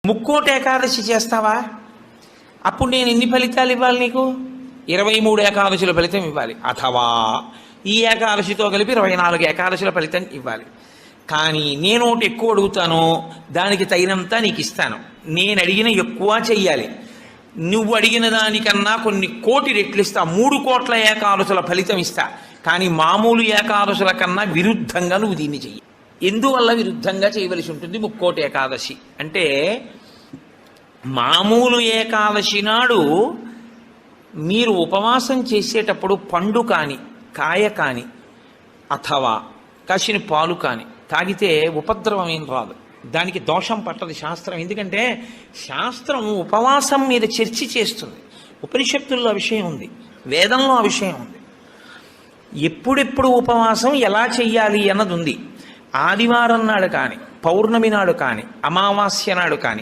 ముక్కోటి ఏకాదశి చేస్తావా? అప్పుడు నేను ఎన్ని ఫలితాలు ఇవ్వాలి నీకు? 23 ఏకాదశుల ఫలితం ఇవ్వాలి. అథవా ఈ ఏకాదశితో కలిపి 24 ఏకాదశుల ఫలితం ఇవ్వాలి. కానీ నేను ఒకటి ఎక్కువ అడుగుతాను, దానికి తగినంత నీకు ఇస్తాను. నేను అడిగిన ఎక్కువ చెయ్యాలి. నువ్వు అడిగిన దానికన్నా కొన్ని కోటి రెట్లు ఇస్తా. 3 కోట్ల ఏకాదశుల ఫలితం ఇస్తా. కానీ మామూలు ఏకాదశుల కన్నా విరుద్ధంగా నువ్వు దీన్ని చెయ్యి. ఎందువల్ల విరుద్ధంగా చేయవలసి ఉంటుంది ముక్కోటి ఏకాదశి అంటే, మామూలు ఏకాదశి నాడు మీరు ఉపవాసం చేసేటప్పుడు పండు కాని, కాయ కాని, అథవా కాసిన పాలు కాని తాగితే ఉపద్రవం ఏం రాదు. దానికి దోషం పట్టదు శాస్త్రం. ఎందుకంటే శాస్త్రం ఉపవాసం మీద చర్చ చేస్తుంది. ఉపనిషత్తుల్లో ఆ విషయం ఉంది, వేదంలో ఆ విషయం ఉంది. ఎప్పుడెప్పుడు ఉపవాసం ఎలా చెయ్యాలి అన్నది ఉంది. ఆదివారం నాడు కానీ, పౌర్ణమి నాడు కానీ, అమావాస్య నాడు కానీ